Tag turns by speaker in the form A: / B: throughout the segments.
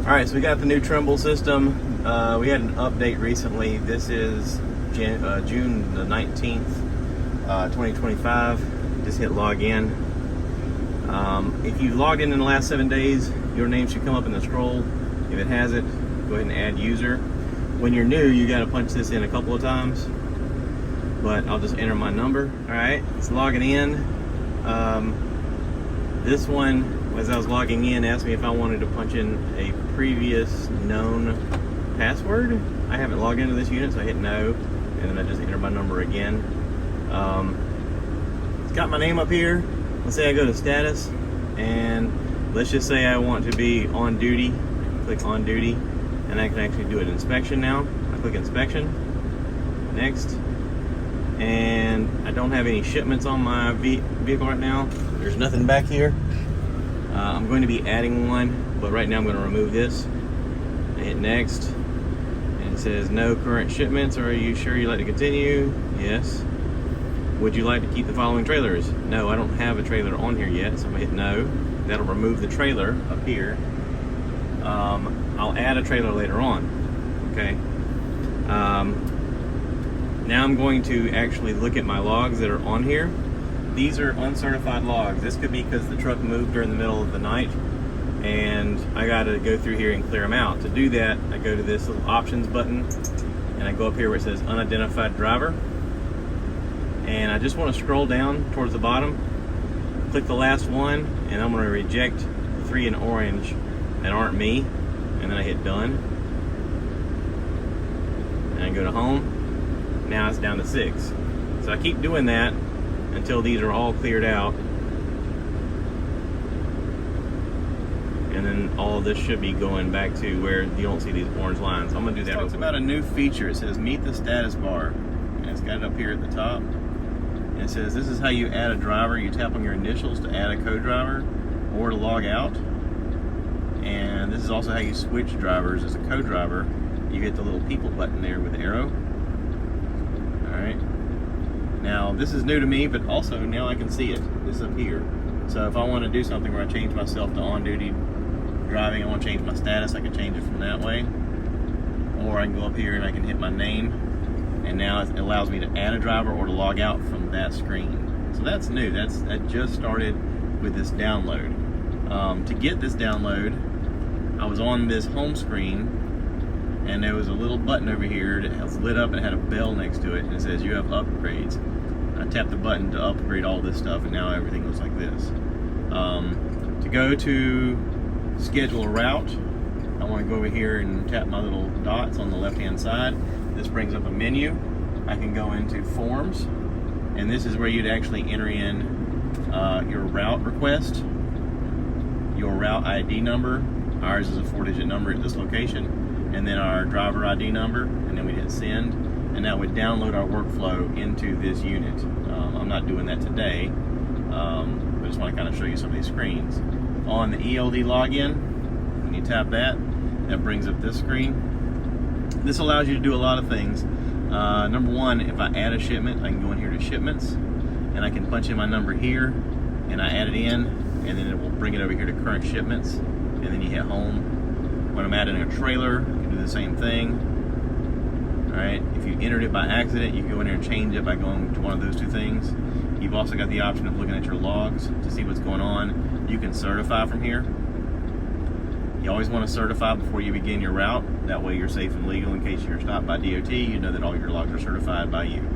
A: Alright, so we got the new Trimble system. We had an update recently. This is June the 19th, 2025. Just hit log in. If you logged in the last 7 days, your name should come up in the scroll. If it hasn't, go ahead and add user. When you're new, you got to punch this in a couple of times, but I'll just enter my number. Alright, it's logging in. This one, as I was logging in, asked me if I wanted to punch in a previous known password. I haven't logged into this unit, so I hit no, and then I just enter my number again. It's got my name up here. Let's say I go to status, and let's just say I want to be on duty. Click on duty, and I can actually do an inspection now. I click inspection, next, and I don't have any shipments on my vehicle right now. There's nothing back here. I'm going to be adding one, but right now I'm going to remove this. I hit next, and it says no current shipments. Are you sure you'd like to continue? Yes. Would you like to keep the following trailers? No, I don't have a trailer on here yet, so I'm going to hit no. That'll remove the trailer up here. I'll add a trailer later on. Okay. Now I'm going to actually look at my logs that are on here. These are uncertified logs. This could be because the truck moved during the middle of the night, and I got to go through here and clear them out. To do that, I go to this little options button, and I go up here where it says unidentified driver, and I just want to scroll down towards the bottom, click the last one, and I'm going to reject the 3 in orange that aren't me, and then I hit done, and I go to home. Now it's down to 6. So I keep doing that until these are all cleared out, and then all of this should be going back to where you don't see these orange lines. I'm going to do that. It's about a new feature. It says meet the status bar, and it's got it up here at the top, and it says this is how you add a driver. You tap on your initials to add a co-driver or to log out, and this is also how you switch drivers as a co-driver. You hit the little people button there with the arrow. Alright, now this is new to me, but also now I can see it. This is up here. So if I want to do something where I change myself to on-duty driving, I want to change my status, I can change it from that way. Or I can go up here and I can hit my name, and now it allows me to add a driver or to log out from that screen. So that's new. That just started with this download. To get this download, I was on this home screen, and there was a little button over here that was lit up and had a bell next to it, and it says you have upgrades. I tapped the button to upgrade all this stuff, and now everything looks like this. To go to schedule a route, I want to go over here and tap my little dots on the left hand side. This brings up a menu. I can go into forms, and this is where you'd actually enter in your route request, your route ID number. Ours is a 4-digit number at this location, and then our driver ID number, and then we hit send, and that would download our workflow into this unit. I'm not doing that today, but I just want to kind of show you some of these screens. On the ELD login, when you tap that, that brings up this screen. This allows you to do a lot of things. Number one, if I add a shipment, I can go in here to shipments, and I can punch in my number here, and I add it in, and then it will bring it over here to current shipments, and then you hit home. When I'm adding a trailer, I can do the same thing. Alright, if you entered it by accident, you can go in here and change it by going to one of those two things. You've also got the option of looking at your logs to see what's going on. You can certify from here. You always want to certify before you begin your route. That way you're safe and legal in case you're stopped by DOT. You know that all your logs are certified by you.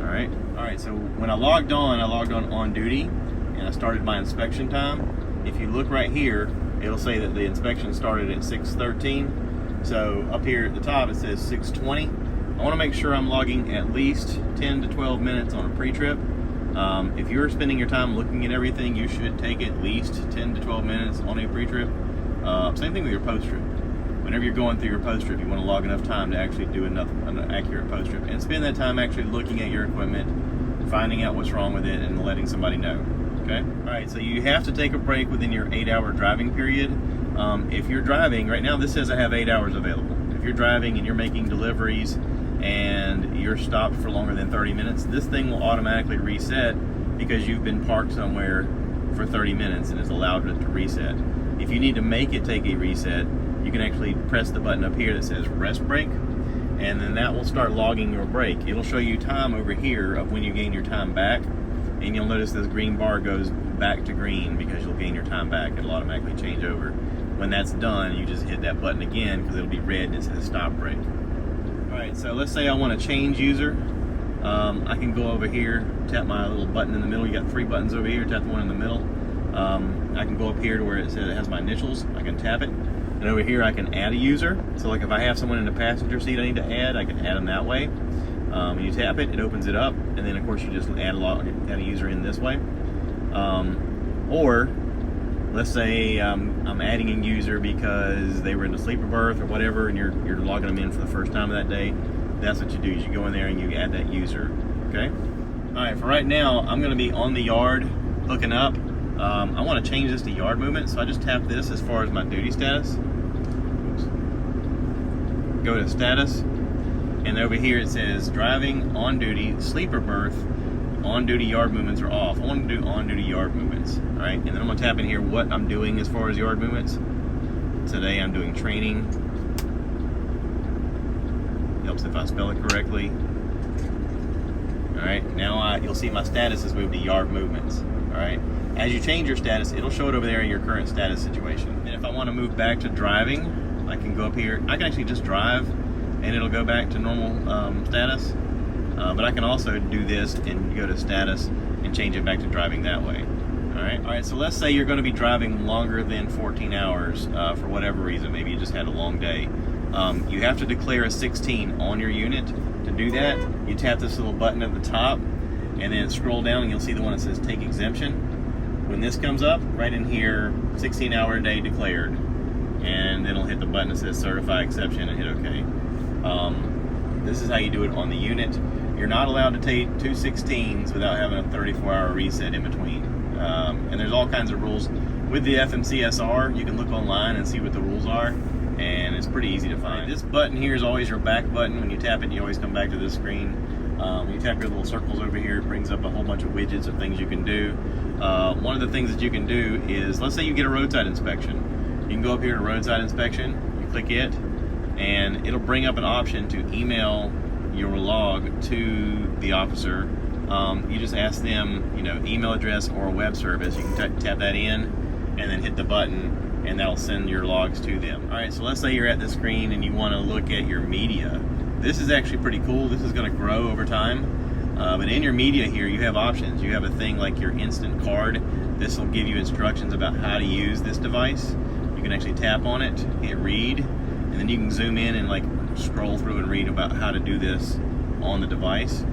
A: Alright, so when I logged on duty, and I started my inspection time. If you look right here, it'll say that the inspection started at 6:13. So up here at the top it says 6:20. I want to make sure I'm logging at least 10 to 12 minutes on a pre-trip. If you're spending your time looking at everything, you should take at least 10 to 12 minutes on a pre-trip. Same thing with your post-trip. Whenever you're going through your post-trip, you want to log enough time to actually do an accurate post-trip, and spend that time actually looking at your equipment, finding out what's wrong with it, and letting somebody know. Okay? Alright, so you have to take a break within your 8-hour driving period. If you're driving, right now this says I have 8 hours available. If you're driving and you're making deliveries and you're stopped for longer than 30 minutes, this thing will automatically reset because you've been parked somewhere for 30 minutes and is allowed it to reset. If If you need to make it take a reset, you can actually press the button up here that says rest break, and then that will start logging your break. It'll show you time over here of when you gain your time back, and you'll notice this green bar goes back to green because you'll gain your time back. It'll automatically change over. When that's done, you just hit that button again because it'll be red and it says stop break. All right, so let's say I want to change user. I can go over here, tap my little button in the middle. You got 3 buttons over here, tap the one in the middle. I can go up here to where it says it has my initials. I can tap it. And over here I can add a user. So like if I have someone in the passenger seat I need to add, I can add them that way. You tap it, it opens it up, and then of course you just add a user in this way. Or let's say I'm adding a user because they were in the sleeper berth or whatever, and you're logging them in for the first time of that day. That's what you do, is you go in there and you add that user, okay? All right, for right now, I'm gonna be on the yard, hooking up. I wanna change this to yard movement, so I just tap this as far as my duty status. Oops. Go to status, and over here it says driving, on duty, sleeper berth, on duty yard movements are off. I want to do on duty yard movements, all right? And then I'm gonna tap in here what I'm doing as far as yard movements. Today I'm doing training. Helps if I spell it correctly. All right, now you'll see my status has moved to yard movements, all right? As you change your status, it'll show it over there in your current status situation. And if I wanna move back to driving, I can go up here. I can actually just drive and it'll go back to normal status. But I can also do this and go to status and change it back to driving that way. All right, so let's say you're gonna be driving longer than 14 hours for whatever reason. Maybe you just had a long day. You have to declare a 16 on your unit. To do that, you tap this little button at the top and then scroll down and you'll see the one that says take exemption. When this comes up, right in here, 16-hour day declared. And then it'll hit the button that says certify exception and hit OK. This is how you do it on the unit. You're not allowed to take 2 16s without having a 34-hour reset in between. And there's all kinds of rules. With the FMCSR, you can look online and see what the rules are, and it's pretty easy to find. This button here is always your back button. When you tap it, you always come back to this screen. When you tap your little circles over here, it brings up a whole bunch of widgets of things you can do. One of the things that you can do is, let's say you get a roadside inspection. You can go up here to roadside inspection, you click it, and it'll bring up an option to email your log to the officer. You just ask them, email address or a web service. You can tap that in and then hit the button, and that'll send your logs to them. All right, so let's say you're at the screen and you want to look at your media. This is actually pretty cool. This is going to grow over time. But in your media here, you have options. You have a thing like your instant card. This will give you instructions about how to use this device. You can actually tap on it, hit read, and then you can zoom in and like scroll through and read about how to do this on the device.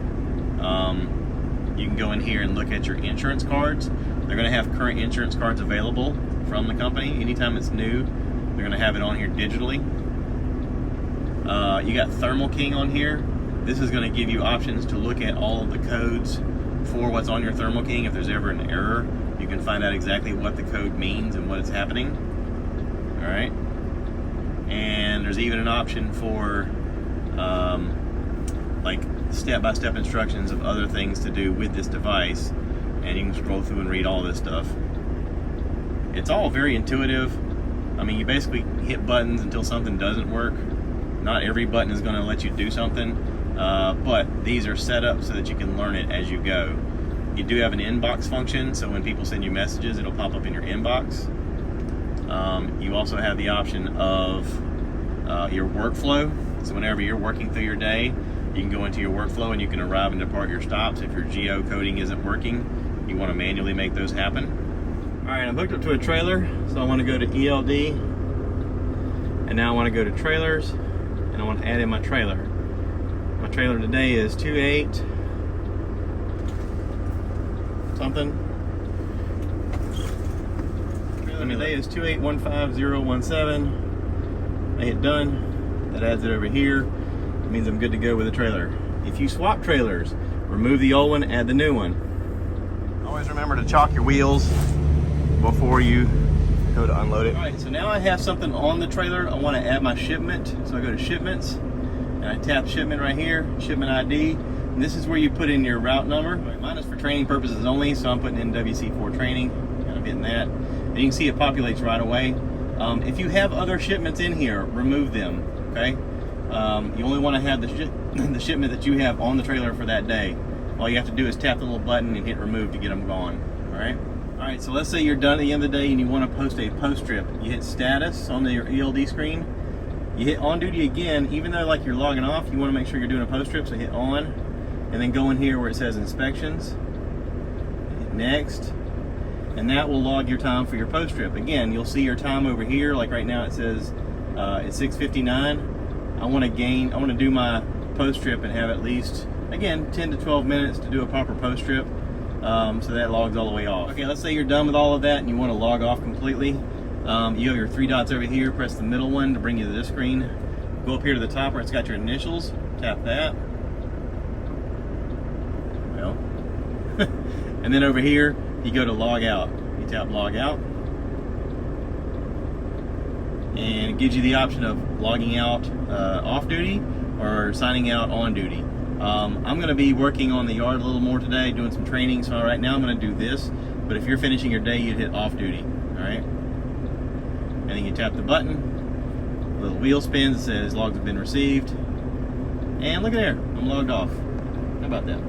A: You can go in here and look at your insurance cards. They're going to have current insurance cards available from the company. Anytime it's new, they're going to have it on here digitally. You got Thermal King on here. This is going to give you options to look at all of the codes for what's on your Thermal King. If there's ever an error, you can find out exactly what the code means and what is happening. All right. And there's even an option for like step-by-step instructions of other things to do with this device, and you can scroll through and read all this stuff. It's all very intuitive. I mean, you basically hit buttons until something doesn't work. Not every button is going to let you do something, but these are set up so that you can learn it as you go. You do have an inbox function, so when people send you messages, it'll pop up in your inbox. You also have the option of your workflow. So whenever you're working through your day, you can go into your workflow and you can arrive and depart your stops. If your geocoding isn't working, you want to manually make those happen. All right, I'm hooked up to a trailer, so I want to go to ELD, and now I want to go to trailers, and I want to add in my trailer. My trailer today is 28 something. Trailer today is 2815017. I hit done. That adds it over here. It means I'm good to go with the trailer. If you swap trailers, remove the old one, add the new one. Always remember to chalk your wheels before you go to unload it. All right, so now I have something on the trailer. I want to add my shipment. So I go to shipments and I tap shipment right here, shipment ID. And this is where you put in your route number. Mine is for training purposes only, so I'm putting in WC4 training. Kind of hitting that. And you can see it populates right away. If you have other shipments in here, remove them, okay? You only want to have the shipment that you have on the trailer for that day. All you have to do is tap the little button and hit remove to get them gone, all right? All right, so let's say you're done at the end of the day and you want to post a post trip. You hit status on your ELD screen. You hit on duty again, even though like you're logging off, you want to make sure you're doing a post trip, so hit on, and then go in here where it says inspections, hit next, and that will log your time for your post trip. Again, you'll see your time over here, like right now it says it's 6:59. I want to do my post trip and have at least, again, 10 to 12 minutes to do a proper post trip, so that logs all the way off. Okay, let's say you're done with all of that and you want to log off completely. You have your 3 dots over here, press the middle one to bring you to this screen. Go up here to the top where it's got your initials, tap that. Well, and then over here, you go to log out. You tap log out. And it gives you the option of logging out off duty or signing out on duty. I'm gonna be working on the yard a little more today, doing some training, so right now I'm gonna do this, but if you're finishing your day, you'd hit off duty, all right? And then you tap the button, the little wheel spins, it says logs have been received, and look at there, I'm logged off. How about that?